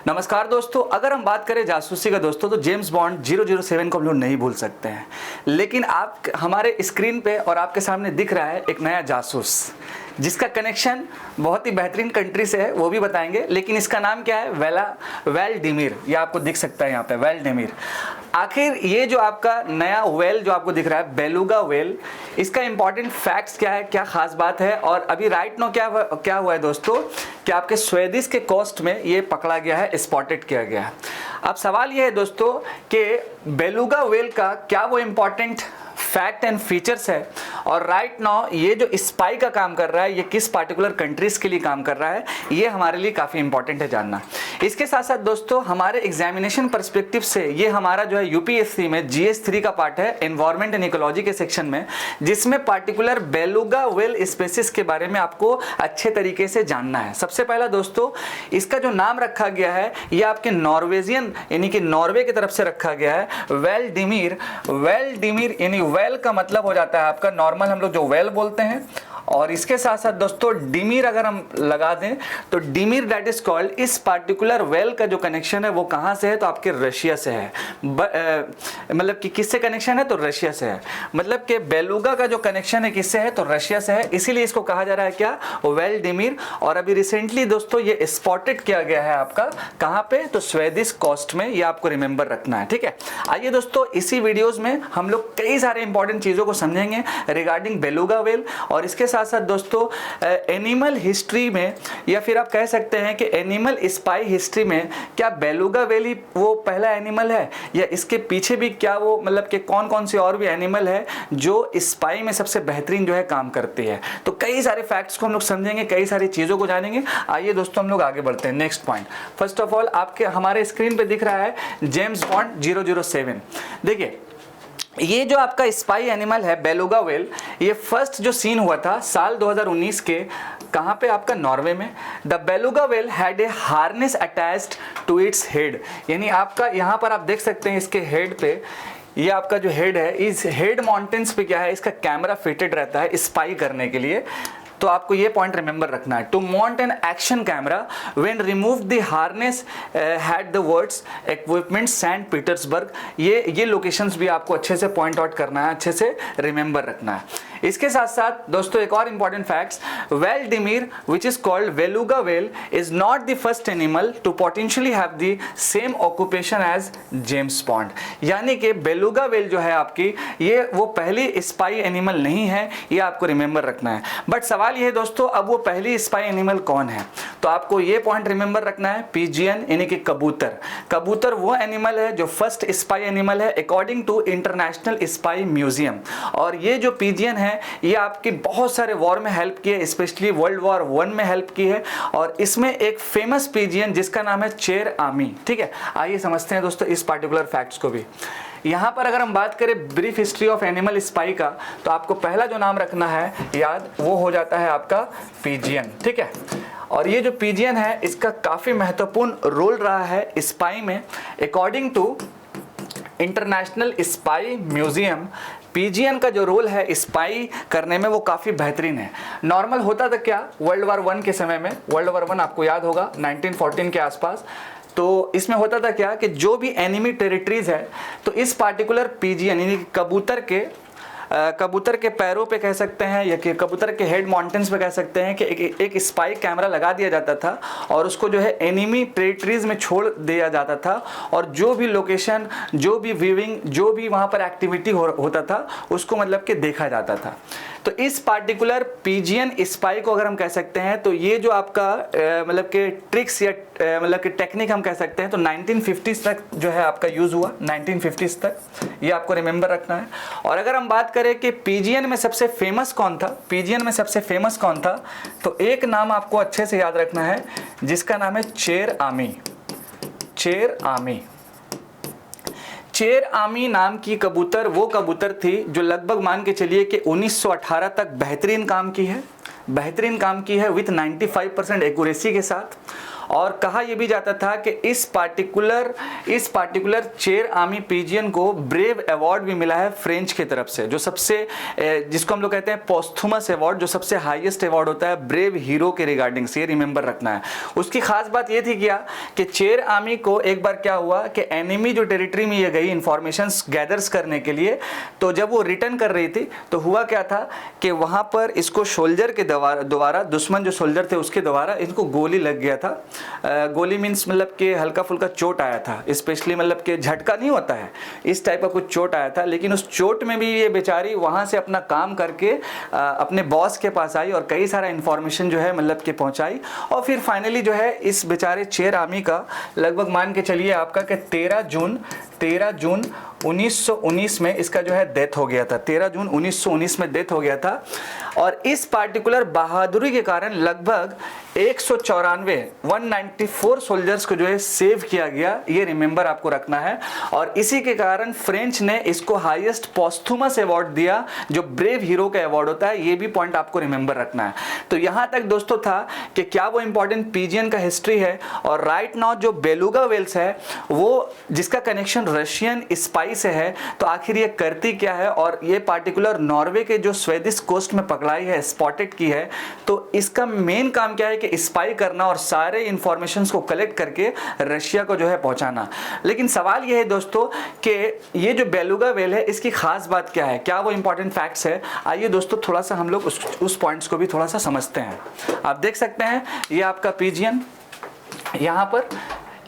नमस्कार दोस्तों, अगर हम बात करें जासूसी का दोस्तों तो जेम्स बॉन्ड 007 को हम लोग नहीं भूल सकते हैं। लेकिन आप हमारे स्क्रीन पे और आपके सामने दिख रहा है एक नया जासूस जिसका कनेक्शन बहुत ही बेहतरीन कंट्री से है, वो भी बताएंगे। लेकिन इसका नाम क्या है? वेल्डिमिर। ये आपको दिख सकता है यहाँ पे, वेल्डिमिर। आखिर ये जो आपका नया वेल जो आपको दिख रहा है, बेलुगा वेल, इसका इंपॉर्टेंट फैक्ट्स क्या है, क्या खास बात है? और अभी राइट नो क्या हुआ है दोस्तों कि आपके स्वेदिश के कोस्ट में ये पकड़ा गया है, स्पॉटेड किया गया है। अब सवाल ये है दोस्तों कि बेलुगा वेल का क्या वो इंपॉर्टेंट फैक्ट एंड फीचर्स है, और राइट नाउ ये जो स्पाई का काम कर रहा है ये किस पार्टिकुलर कंट्रीज के लिए काम कर रहा है, ये हमारे लिए काफ़ी इंपॉर्टेंट है जानना। इसके साथ साथ दोस्तों हमारे एग्जामिनेशन पर्सपेक्टिव से ये हमारा जो है यूपीएससी में GS3 का पार्ट है, एनवायरमेंट एंड इकोलॉजी के सेक्शन में, जिसमें पार्टिकुलर बेलुगा वेल स्पेसिस के बारे में आपको अच्छे तरीके से जानना है। सबसे पहला दोस्तों इसका जो नाम रखा गया है ये आपके नॉर्वेजियन यानी कि नॉर्वे की तरफ से रखा गया है, वेल्डिमिर। वेल्डिमिर यानी वेल का मतलब हो जाता है आपका नॉर्मल हम लोग जो वेल बोलते हैं, और इसके साथ साथ दोस्तों डिमिर अगर हम लगा दें तो डिमिर दैट इज कॉल्ड, इस पार्टिकुलर वेल का जो कनेक्शन है वो कहाँ से है? तो आपके रशिया से है। मतलब कि किससे कनेक्शन है? तो रशिया से है। मतलब कि बेलुगा का जो कनेक्शन है किससे है? तो रशिया से है, इसीलिए इसको कहा जा रहा है क्या? वेल्डिमिर। और अभी रिसेंटली दोस्तों ये स्पॉटेड किया गया है आपका कहाँ पे? तो स्वेदिश कोस्ट में। ये आपको रिमेंबर रखना है, ठीक है। आइए दोस्तों इसी वीडियोज में हम लोग कई सारे इंपॉर्टेंट चीजों को समझेंगे रिगार्डिंग बेलुगा वेल, और इसके साथ साथ दोस्तों एनिमल हिस्ट्री में, या फिर आप कह सकते हैं कि एनिमल स्पाई हिस्ट्री में, क्या बेलुगा वेल ही वो पहला एनिमल है, या इसके पीछे भी क्या वो मतलब कि कौन कौन से और भी एनिमल है जो स्पाई में सबसे बेहतरीन जो है काम करती है। तो कई सारे फैक्ट्स को हम लोग समझेंगे, कई सारी चीजों को जानेंगे। आइए दोस्तों हम लोग आगे बढ़ते हैं। Next point, first of all आपके हमारे स्क्रीन पे दिख रहा है जेम्स बॉन्ड 007। देखिए ये जो आपका स्पाई एनिमल है बेलुगा वेल, ये फर्स्ट जो सीन हुआ था साल 2019 के, कहाँ पे? आपका नॉर्वे में। The beluga whale had a harness attached to its head, यानी आपका यहाँ पर आप देख सकते हैं इसके हेड पे, ये आपका जो हेड है, इस हेड माउंटेन्स पे क्या है, इसका कैमरा फिटेड रहता है स्पाई करने के लिए। तो आपको ये पॉइंट रिमेंबर रखना है। To mount an action camera when remove the harness had the words equipment Saint Petersburg. ये लोकेशंस भी आपको अच्छे से पॉइंट आउट करना है, अच्छे से रिमेंबर रखना है। इसके साथ साथ दोस्तों एक और important facts, Vladimir which is called beluga whale is not the first animal to potentially have the same occupation as James Bond. यानी कि बेलुगा वेल जो है आपकी, ये वो पहली स्पाई एनिमल नहीं है, ये आपको रिमेंबर रखना है। बट सवाल ये है दोस्तों, अब वो पहली स्पाई एनिमल कौन है? तो आपको ये पॉइंट रिमेंबर रखना है, पिजियन यानी कि कबूतर। कबूतर वो एनिमल है जो फर्स्ट स्पाई एनिमल है according to international spy museum. और ये जो पिजियन है ये आपकी बहुत सारे वॉर में हेल्प की है, स्पेशली वर्ल्ड वॉर 1 में हेल्प की है। और इसमें एक फेमस पिजियन जिसका नाम है चेर आमी, ठीक है। आइए समझते हैं दोस्तों इस पार्टिकुलर फैक्ट्स को भी। यहाँ पर अगर हम बात करें brief history of animal spy का, तो आपको पहला जो नाम रखना है याद, वो हो जाता है आपका पिजियन, ठीक है। और ये जो पिजियन है इसका काफ़ी महत्वपूर्ण रोल रहा है स्पाई में। According to international spy museum, pigeon का जो रोल है स्पाई करने में वो काफ़ी बेहतरीन है। नॉर्मल होता था क्या, वर्ल्ड वॉर 1 के समय में, वर्ल्ड वॉर 1 आपको याद होगा 1914 के आसपास, तो इसमें होता था क्या कि जो भी एनिमी टेरिटरीज है तो इस पार्टिकुलर पिजियन यानी कबूतर के पैरों पे कह सकते हैं, या कि कबूतर के हेड माउंटेन्स पे कह सकते हैं कि एक स्पाई कैमरा लगा दिया जाता था और उसको जो है एनिमी टेरिटरीज में छोड़ दिया जाता था, और जो भी लोकेशन, जो भी व्यूइंग, जो भी वहाँ पर एक्टिविटी होता था उसको मतलब कि देखा जाता था। तो इस पार्टिकुलर पिजियन स्पाई को अगर हम कह सकते हैं तो ये जो आपका मतलब कि ट्रिक्स या मतलब कि टेक्निक हम कह सकते हैं, तो 1950s तक जो है आपका यूज़ हुआ, 1950s तक, ये आपको रिमेंबर रखना है। और अगर हम बात करें कि पिजियन में सबसे फेमस कौन था, पिजियन में सबसे फेमस कौन था, तो एक नाम आपको अच्छे से याद रखना है जिसका नाम है चेर आमी। चेर आमी, चेर आमी नाम की कबूतर वो कबूतर थी जो लगभग मान के चलिए कि 1918 तक बेहतरीन काम की है विथ 95% एक्यूरेसी के साथ। और कहा यह भी जाता था कि इस पार्टिकुलर चेर आर्मी पीजियन को ब्रेव अवार्ड भी मिला है फ्रेंच की तरफ से, जो सबसे जिसको हम लोग कहते हैं पोस्थुमस अवार्ड, जो सबसे हाईएस्ट अवार्ड होता है ब्रेव हीरो के रिगार्डिंग से, रिमेंबर रखना है। उसकी खास बात ये थी क्या कि चेर आर्मी को एक बार क्या हुआ कि एनिमी जो टेरिटरी में ये गई इंफॉर्मेशंस गैदर्स करने के लिए, तो जब वो रिटर्न कर रही थी तो हुआ क्या था कि वहां पर इसको सोल्जर के द्वारा दुश्मन जो सोल्जर थे उसके द्वारा इनको गोली लग गया था। गोली मीन्स मतलब कि हल्का फुल्का चोट आया था, स्पेशली मतलब कि झटका नहीं होता है, इस टाइप का कुछ चोट आया था। लेकिन उस चोट में भी ये बेचारी वहां से अपना काम करके अपने बॉस के पास आई और कई सारा इंफॉर्मेशन जो है मतलब कि पहुंचाई, और फिर फाइनली जो है इस बेचारे चेर आर्मी का लगभग मान के चलिए आपका कि 13 जून 1919 में इसका जो है डेथ हो गया था। 13 जून 1919 में डेथ हो गया था। और इस पार्टिकुलर बहादुरी के कारण लगभग 194 सोल्जर्स को जो है सेव किया गया, ये रिमेंबर आपको रखना है। और इसी के कारण फ्रेंच ने इसको हाईएस्ट पोस्थुमस अवार्ड दिया, जो ब्रेव हीरो का अवार्ड होता है, ये भी पॉइंट आपको रिमेंबर रखना है। तो यहां तक दोस्तों था कि क्या वो इंपॉर्टेंट पीजियन का हिस्ट्री है। और राइट नाउ जो बेलुगा वेल्स है वो जिसका कनेक्शन रशियन स्पाई से है, तो आखिर ये करती क्या है, और ये पार्टिकुलर नॉर्वे के जो स्वेदिश कोस्ट में पकड़ाई है, स्पॉटेड की है, तो इसका मेन काम क्या है कि स्पाई करना और सारे इंफॉर्मेशंस को कलेक्ट करके रशिया को जो है पहुंचाना। लेकिन सवाल ये है दोस्तों कि ये जो बेलुगा वेल है इसकी खास बात क्या है, क्या वो इंपॉर्टेंट फैक्ट्स है। आइए दोस्तों थोड़ा सा हम लोग उस पॉइंट्स को भी थोड़ा सा समझते हैं। आप देख सकते हैं ये आपका पीजियन, यहाँ पर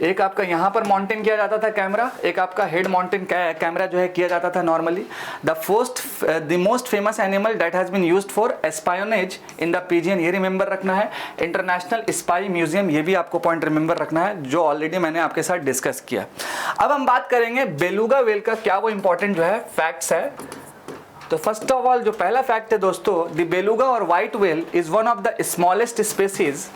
एक आपका यहाँ पर माउंटेन किया जाता था कैमरा, एक आपका हेड माउंटेन कैमरा जो है किया जाता था normally. The most famous animal that has been used for espionage in the pigeon, ये रिमेंबर रखना है। इंटरनेशनल स्पाई म्यूजियम, ये भी आपको पॉइंट रिमेंबर रखना है, जो ऑलरेडी मैंने आपके साथ डिस्कस किया। अब हम बात करेंगे बेलुगा वेल का क्या वो इंपॉर्टेंट जो है फैक्ट्स है। तो फर्स्ट ऑफ ऑल जो पहला फैक्ट है दोस्तों, द बेलुगा और white well is one of the smallest species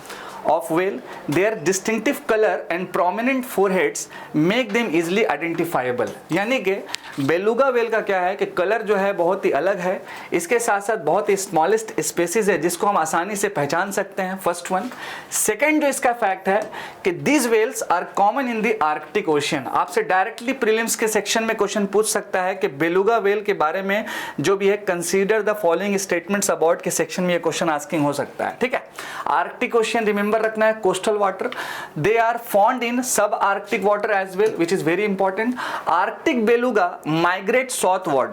of whale. Their distinctive color and prominent foreheads make them easily identifiable. यानी कि बेलुगा वेल का क्या है कि कलर जो है बहुत ही अलग है, इसके साथ साथ बहुत ही स्मॉलेस्ट स्पेसीज है जिसको हम आसानी से पहचान सकते हैं, फर्स्ट वन। सेकेंड जो इसका फैक्ट है कि these whales are common in the Arctic Ocean. आपसे डायरेक्टली प्रीलिम्स के सेक्शन में क्वेश्चन पूछ सकता है कि बेलुगा वेल के बारे में जो भी है consider the following statements about के सेक्शन में ये क्वेश्चन आस्किंग हो सकता है, ठीक है। आर्कटिक ओशियन रिमेंबर रखना है, coastal water, they are found in subarctic water as well, which is very important. Arctic beluga migrate southward,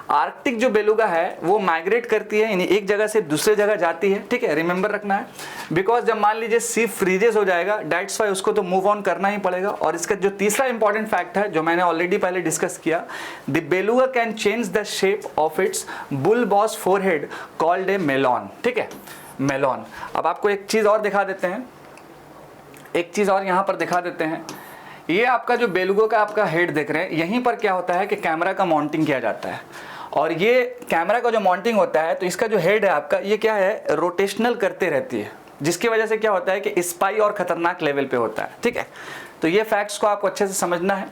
Arctic जो बेलुगा है वो माइग्रेट करती है, यानी एक जगह से दूसरे जगह जाती है, ठीक है, रिमेंबर रखना है। बिकॉज जब मान लीजिए सी फ्रीजेस हो जाएगा, दैट्स वाई उसको तो मूव ऑन करना ही पड़ेगा। और इसका जो तीसरा इंपॉर्टेंट फैक्ट है जो मैंने ऑलरेडी पहले डिस्कस किया, the beluga can change the shape of its bull boss forehead called a melon, ठीक है, मेलॉन। अब आपको एक चीज और दिखा देते हैं, एक चीज और यहां पर दिखा देते हैं। ये आपका जो बेलुगा का आपका हेड देख रहे हैं, यहीं पर क्या होता है कि कैमरा का माउंटिंग किया जाता है। और ये कैमरा का जो माउंटिंग होता है, तो इसका जो हेड है आपका, ये क्या है, रोटेशनल करते रहती है, जिसकी वजह से क्या होता है कि स्पाई और खतरनाक लेवल पे होता है, ठीक है। तो ये फैक्ट्स को आपको अच्छे से समझना है।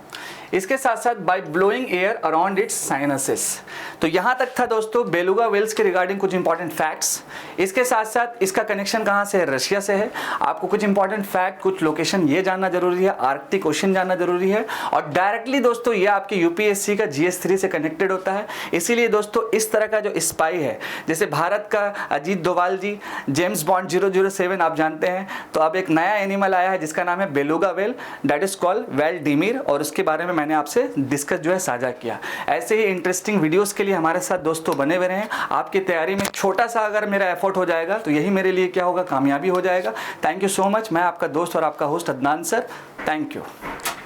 इसके साथ साथ by blowing air around its sinuses. तो यहाँ तक था दोस्तों बेलुगा वेल्स के रिगार्डिंग कुछ इंपॉर्टेंट फैक्ट्स। इसके साथ साथ इसका कनेक्शन कहाँ से है, रशिया से है। आपको कुछ इंपॉर्टेंट फैक्ट, कुछ लोकेशन ये जानना जरूरी है, आर्कटिक ओशन जानना जरूरी है। और डायरेक्टली दोस्तों ये आपके यूपीएससी का GS3 से कनेक्टेड होता है। इसीलिए दोस्तों इस तरह का जो स्पाई है, जैसे भारत का अजीत डोभाल जी, जेम्स बॉन्ड 007 आप जानते हैं, तो अब एक नया एनिमल आया है जिसका नाम है beluga whale, that is called whale डिमिर, और उसके बारे में मैंने आपसे डिस्कस जो है साझा किया। ऐसे ही इंटरेस्टिंग वीडियोस के लिए हमारे साथ दोस्तों बने हुए रहें। आपकी तैयारी में छोटा सा अगर मेरा एफर्ट हो जाएगा तो यही मेरे लिए क्या होगा, कामयाबी हो जाएगा। Thank you so much. मैं आपका दोस्त और आपका host Adnan sir, thank you.